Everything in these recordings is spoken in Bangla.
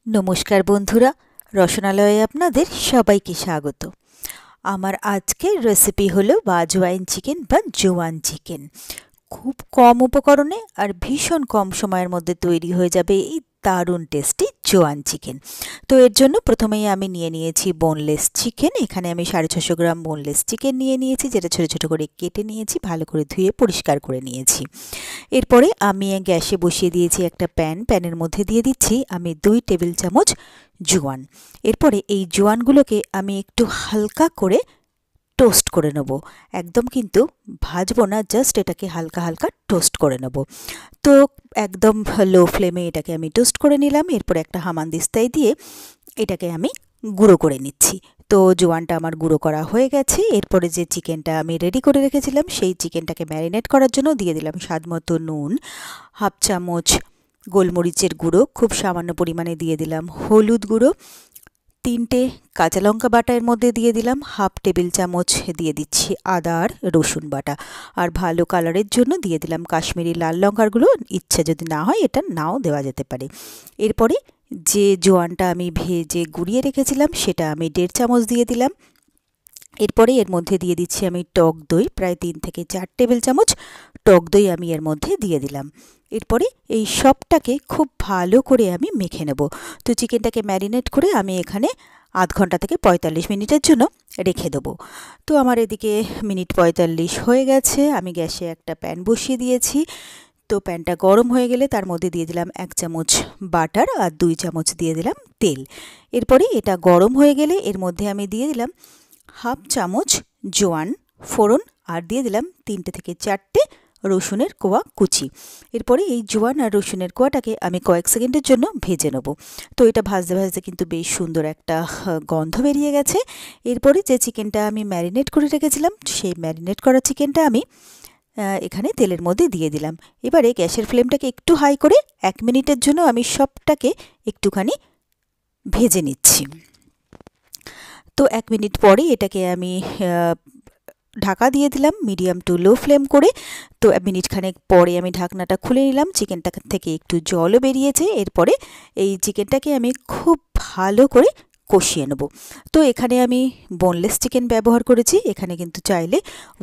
নমস্কার বন্ধুরা, রসনালয়ে আপনাদের সবাইকে স্বাগত। আমার আজকের রেসিপি হলো বাজওয়াইন চিকেন বা জোয়ান চিকেন। খুব কম উপকরণে আর ভীষণ কম সময়ের মধ্যে তৈরি হয়ে যাবে এই দারুণ টেস্টি জোয়ান চিকেন। তো এর জন্য প্রথমেই আমি নিয়ে নিয়েছি বোনলেস চিকেন। এখানে আমি 650 গ্রাম বোনলেস চিকেন নিয়ে নিয়েছি, যেটা ছোটো ছোটো করে কেটে নিয়েছি, ভালো করে ধুয়ে পরিষ্কার করে নিয়েছি। এরপরে আমি গ্যাসে বসিয়ে দিয়েছি একটা প্যানের মধ্যে দিয়ে দিচ্ছি আমি 2 টেবিল চামচ জোয়ান। এরপরে এই জোয়ানগুলোকে আমি একটু হালকা করে টোস্ট করে নেব, একদম কিন্তু ভাজবো না, জাস্ট এটাকে হালকা হালকা টোস্ট করে নেব। তো একদম লো ফ্লেমে এটাকে আমি টোস্ট করে নিলাম। এরপর একটা হামানদিস্তায় দিয়ে এটাকে আমি গুঁড়ো করে নিচ্ছি। তো জোয়ানটা আমার গুঁড়ো করা হয়ে গেছে। এরপরে যে চিকেনটা আমি রেডি করে রেখেছিলাম সেই চিকেনটাকে ম্যারিনেট করার জন্য দিয়ে দিলাম স্বাদমতো নুন, হাফ চামচ গোলমরিচের গুঁড়ো, খুব সামান্য পরিমাণে দিয়ে দিলাম হলুদ গুঁড়ো, 3টে কাঁচা লঙ্কা বাটা এর মধ্যে দিয়ে দিলাম, হাফ টেবিল চামচ দিয়ে দিচ্ছি আদা আর রসুন বাটা, আর ভালো কালারের জন্য দিয়ে দিলাম কাশ্মীরি লাল লঙ্কার গুঁড়ো। ইচ্ছা যদি না হয় এটা নাও দেওয়া যেতে পারে। এরপরে যে জোয়ানটা আমি ভেজে গুঁড়িয়ে রেখেছিলাম সেটা আমি 1.5 চামচ দিয়ে দিলাম। এরপরে এর মধ্যে দিয়ে দিচ্ছি আমি টক দই, প্রায় 3 থেকে 4 টেবিল চামচ টক দই আমি এর মধ্যে দিয়ে দিলাম। এরপরে এই সবটাকে খুব ভালো করে আমি মেখে নেব। তো চিকেনটাকে ম্যারিনেট করে আমি এখানে আধ ঘন্টা থেকে 45 মিনিটের জন্য রেখে দেবো। তো আমার এদিকে মিনিট 45 হয়ে গেছে। আমি গ্যাসে একটা প্যান বসিয়ে দিয়েছি। তো প্যানটা গরম হয়ে গেলে তার মধ্যে দিয়ে দিলাম 1 চামচ বাটার আর 2 চামচ দিয়ে দিলাম তেল। এরপরে এটা গরম হয়ে গেলে এর মধ্যে আমি দিয়ে দিলাম হাফ চামচ জোয়ান ফোড়ন আর দিয়ে দিলাম 3টে থেকে 4টে রসুনের কোয়া কুচি। এরপরে এই জোয়ান আর রসুনের কোয়াটাকে আমি কয়েক সেকেন্ডের জন্য ভেজে নেব। তো এটা ভাজতে ভাজতে কিন্তু বেশ সুন্দর একটা গন্ধ বেরিয়ে গেছে। এরপরে যে চিকেনটা আমি ম্যারিনেট করে রেখেছিলাম সেই ম্যারিনেট করা চিকেনটা আমি এখানে তেলের মধ্যে দিয়ে দিলাম। এবারে গ্যাসের ফ্লেমটাকে একটু হাই করে 1 মিনিটের জন্য আমি সবটাকে একটুখানি ভেজে নিচ্ছি। তো 1 মিনিট পরে এটাকে আমি ঢাকা দিয়ে দিলাম মিডিয়াম টু লো ফ্লেম করে। তো মিনিট খানেক পরে আমি ঢাকনাটা খুলে নিলাম, চিকেনটা থেকে একটু জলও বেরিয়েছে। এরপরে এই চিকেনটাকে আমি খুব ভালো করে কষিয়ে নেব। তো এখানে আমি বোনলেস চিকেন ব্যবহার করেছি, এখানে কিন্তু চাইলে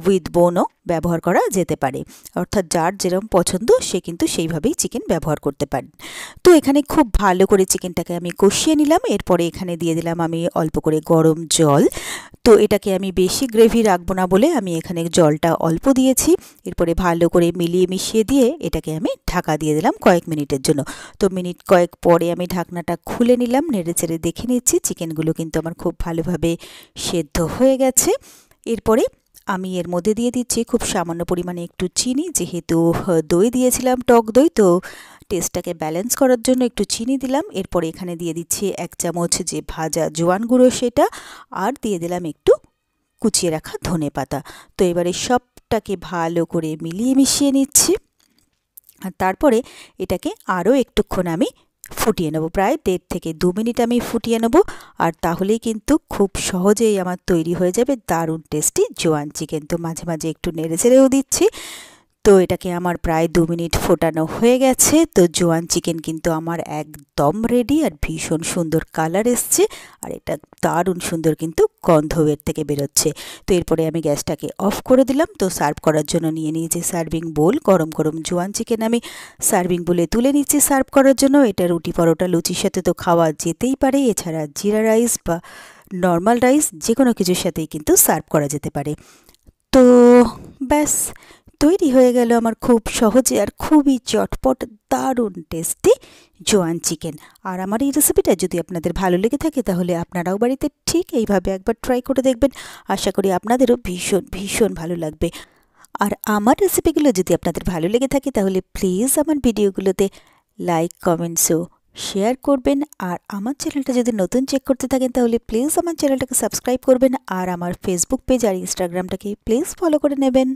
উইথ বোনও ব্যবহার করা যেতে পারে, অর্থাৎ যার যেরকম পছন্দ সে কিন্তু সেইভাবেই চিকেন ব্যবহার করতে পারেন। তো এখানে খুব ভালো করে চিকেনটাকে আমি কষিয়ে নিলাম। এরপরে এখানে দিয়ে দিলাম আমি অল্প করে গরম জল। তো এটাকে আমি বেশি গ্রেভি রাখবো না বলে আমি এখানে জলটা অল্প দিয়েছি। এরপরে ভালো করে মিলিয়ে মিশিয়ে দিয়ে এটাকে আমি ঢাকা দিয়ে দিলাম কয়েক মিনিটের জন্য। তো মিনিট কয়েক পরে আমি ঢাকনাটা খুলে নিলাম, নেড়েচেড়ে দেখে নিচ্ছি চিকেনগুলো কিন্তু আমার খুব ভালোভাবে সেদ্ধ হয়ে গেছে। এরপরে আমি এর মধ্যে দিয়ে দিচ্ছি খুব সামান্য পরিমাণে একটু চিনি, যেহেতু দই দিয়েছিলাম টক দই, তো টেস্টটাকে ব্যালেন্স করার জন্য একটু চিনি দিলাম। এরপরে এখানে দিয়ে দিচ্ছি 1 চামচ যে ভাজা জোয়ান গুঁড়ো সেটা, আর দিয়ে দিলাম একটু কুচিয়ে রাখা ধনেপাতা। তো এবারে সবটাকে ভালো করে মিলিয়ে মিশিয়ে নিচ্ছি, আর তারপরে এটাকে আরও একটুক্ষণ আমি ফুটিয়ে নেব, প্রায় 1.5 থেকে 2 মিনিট আমি ফুটিয়ে নেব। আর তাহলেই কিন্তু খুব সহজেই আমার তৈরি হয়ে যাবে দারুণ টেস্টি জোয়ান চিকেন। তো মাঝে মাঝে একটু নেড়েচেড়েও দিচ্ছি। তো এটাকে আমার প্রায় 2 মিনিট ফোটানো হয়ে গেছে। তো জোয়ান চিকেন কিন্তু আমার একদম রেডি, আর ভীষণ সুন্দর কালার এসছে, আর এটা দারুণ সুন্দর কিন্তু গন্ধ এর থেকে বেরোচ্ছে। তো এরপরে আমি গ্যাসটাকে অফ করে দিলাম। তো সার্ভ করার জন্য নিয়ে নিয়েছি সার্ভিং বোল। গরম গরম জোয়ান চিকেন আমি সার্ভিং বোলে তুলে নিচ্ছি সার্ভ করার জন্য। এটা রুটি পরোটা লুচির সাথে তো খাওয়া যেতেই পারে, এছাড়া জিরা রাইস বা নর্মাল রাইস যে কোনো কিছুর সাথেই কিন্তু সার্ভ করা যেতে পারে। তো ব্যাস তৈরি হয়ে গেল আমার খুব সহজে আর খুবই চটপট দারুণ টেস্টি জোয়ান চিকেন। আর আমার এই রেসিপিটা যদি আপনাদের ভালো লেগে থাকে তাহলে আপনারাও বাড়িতে ঠিক এইভাবে একবার ট্রাই করে দেখবেন। আশা করি আপনাদেরও ভীষণ ভীষণ ভালো লাগবে। আর আমার রেসিপিগুলো যদি আপনাদের ভালো লেগে থাকে তাহলে প্লিজ আমার ভিডিওগুলোতে লাইক কমেন্টসও শেয়ার করবেন। আর আমার চ্যানেলটা যদি নতুন চেক করতে থাকেন তাহলে প্লিজ আমার চ্যানেলটাকে সাবস্ক্রাইব করবেন, আর আমার ফেসবুক পেজ আর ইনস্টাগ্রামটাকে প্লিজ ফলো করে নেবেন।